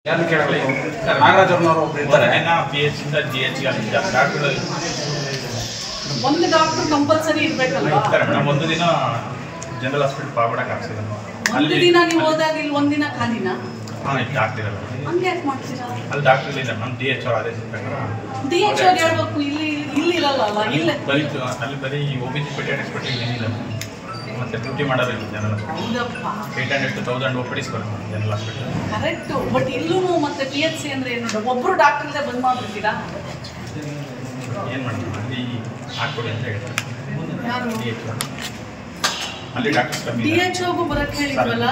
ಯಾರು ಕೇಳಲ್ಲ. ನಾಗರಾಜ್ ಅವ್ರನ್ನವರು ಒಬ್ರು ಇರ್ತಾರೆ. PH ಇಂದ GH ಡಾಕ್ಟರ್ ಒಂದು ಡಾಕ್ಟರ್ ಕಂಪಲ್ಸರಿ ಇರಬೇಕಲ್ವಾ? ಇರ್ತಾರೆ ಮೇಡಮ್. ಒಂದು ದಿನ ಜನರಲ್ ಹಾಸ್ಪಿಟಲ್ ಪಾವಗಡಕ್ಕೆ ಹಾಕ್ಸಿದ್ರು. ಒಂದು ದಿನ ನೀವು ಹೋದಾಗ ಇಲ್ಲಿ ಒಂದಿನ ಖಾಲಿನಾ? ಹಾಂ, ಇಲ್ಲಿ ಆಗ್ತಿರಲ್ಲ. ಹಂಗೆ ಯಾಕೆ ಮಾಡ್ತೀರಾ? ಅಲ್ಲಿ ಡಾಕ್ಟರ್ ಇಲ್ಲ ನಮ್ಮ DH ಅವ್ರ ಆದೇಶದ ಪ್ರಕಾರ. DH ಅವ್ರು ಹೇಳ್ಬೇಕು, ಇಲ್ಲಿ ಇರಲ್ಲ ಅಲ್ಲ. ಇಲ್ಲ ಬರೀತು ಅಲ್ಲಿ ಬರೀ OPG ಪೀಡಿಯಾಟ್ರಿಕ್ಸ್ ಪಟ್ಟಿಗೆ ಏನಿಲ್ಲ. ಮತ್ತೆ ಡ್ಯೂಟಿ ಮಾಡೋದಿಲ್ಲ ಜನರಲ್ ಹೌದಪ್ಪ. 800 to 1000 OPDs ಬರುತ್ತೆ ಜನರಲ್ ಹಾಸ್ಪಿಟಲ್. ಕರೆಕ್ಟ್. ಬಟ್ ಇಲ್ಲೂ ಮತ್ತೆ PHC ಅಂದ್ರೆ ಏನು? ಒಬ್ರು ಡಾಕ್ಟರ್ ಇಲ್ಲದೆ ಬಂದ್ ಮಾಡ್ಬಿಡ್ತೀರಾ? ಏನು ಮಾಡೋದು, ಅಲ್ಲಿ ಹಾಕ್ಕೊಡಿ ಅಂತ ಹೇಳ್ತಾರೆ. ಯಾರು? DH ಅಲ್ಲಿ ಡಾಕ್ಟರ್ಸ್ ಕಮ್ಮಿ. DHOಗೂ ಬರಕ್ಕೆ ಹೇಳಿದ್ವಲ್ಲ.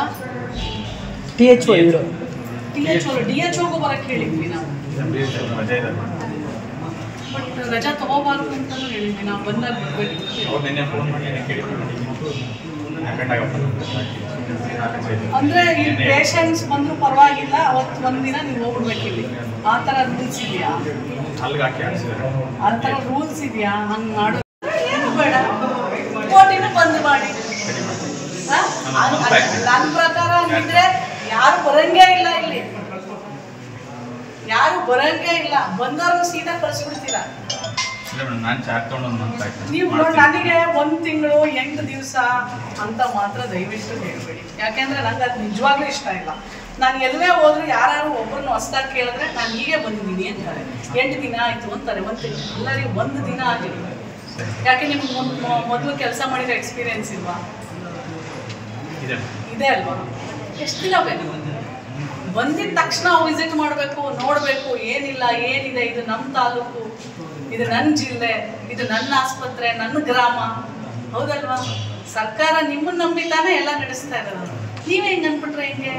DHOಗೂ ಬರಕ್ಕೆ ಹೇಳಿದ್ವಿ ನಾವು. ರಜೆ ಇದೆ. ಬಟ್ ರಜಾ ತಗೋಬಾರ್ದು ಅಂತಲೂ ಹೇಳಿದ್ವಿ ನಾವು. ಬಂದಾಗ ಬರ್ಬೇಕು. ಅವ್ರು ನಿನ್ನೆ ಫೋನ್ ಮಾಡಿ ಕೇಳಿದ್ರು ಅಟೆಂಡ್ ಆಗಪ್ಪ ಅಂದ್ರೆ ಈ ಪೇಷಂಟ್ಸ್ ಬಂದ್ರು ಪರವಾಗಿಲ್ಲ, ಅವತ್ತು ಒಂದಿನ ನೀವು ಹೋಗ್ಬಿಡ್ಬೇಕು ಇಲ್ಲಿ. ಆ ಥರ ರೂಲ್ಸ್ ಇದೆಯಾ? ಅಲ್ಲಿಗೆ ಹಾಕಿ ಹಾಕ್ಸಿದ್ದಾರೆ. ಆ ಥರ ರೂಲ್ಸ್ ಇದೆಯಾ? ಹಂಗೆ ಮಾಡೋ ಏನು ಬೇಡ, ಕೋಟಿನೂ ಬಂದ್ ಮಾಡಿ. ನನ್ನ ಪ್ರಕಾರ ಹಂಗಿದ್ರೆ ಯಾರು ಬರಂಗೇ ಇಲ್ಲ ಇಲ್ಲಿ. ಯಾರು ಬರಂಗೇ ಇಲ್ಲ. ಬಂದವ್ರನ್ನ ಸೀದಾ ಕಳಿಸ್ಬಿಡ್ತೀರಾ ನಾನು ಚಾರ್ಜ್ ತಗೊಂಡು ಒಂದು ಮಂತ್ ಆಯ್ತು. ನೀವು ನನಗೆ 1 ತಿಂಗಳು 8 ದಿವಸ ಅಂತ ಮಾತ್ರ ದಯವಿಟ್ಟು ಹೇಳ್ಬೇಡಿ. ಯಾಕೆಂದ್ರೆ ನಂಗೆ ಅದು ನಿಜವಾಗ್ಲೂ ಇಷ್ಟ ಇಲ್ಲ. ನಾನು ಎಲ್ಲೇ ಹೋದ್ರು ಯಾರು ಒಬ್ಬರನ್ನು ಹೊಸದಾಗಿ ಕೇಳಿದ್ರೆ ನಾನು ಹೀಗೆ ಬಂದಿದ್ದೀನಿ ಅಂತಾರೆ. 8 ದಿನ ಆಯಿತು ಅಂತಾರೆ. 1 ತಿಂಗಳು ಎಲ್ಲರಿಗೆ 1 ದಿನ ಆಗಿಲ್ಲ. ಯಾಕೆ ನಿಮ್ಗೆ ಮೊದಲು ಕೆಲಸ ಮಾಡಿರೋ ಎಕ್ಸ್ಪೀರಿಯನ್ಸ್ ಇಲ್ವಾ? ಇದೆ ಅಲ್ವಾ? ಎಷ್ಟು ದಿನ ಬೇಕು? ಬಂದಿದ ತಕ್ಷಣ ವಿಸಿಟ್ ಮಾಡಬೇಕು, ನೋಡಬೇಕು, ಏನಿಲ್ಲ ಏನಿದೆ, ಇದು ನಮ್ಮ ತಾಲೂಕು, ಇದು ನನ್ನ ಜಿಲ್ಲೆ, ಇದು ನನ್ನ ಆಸ್ಪತ್ರೆ, ನನ್ನ ಗ್ರಾಮ, ಹೌದಲ್ವಾ? ಸರ್ಕಾರ ನಿಮ್ಮನ್ನ ನಂಬಿ ತಾನೇ ಎಲ್ಲ ನಡೆಸ್ತಾ ಇರೋದು. ನೀವೇ ಹಿಂಗೆ ಅಂದ್ಬಿಟ್ರೆ ಹೆಂಗೆ?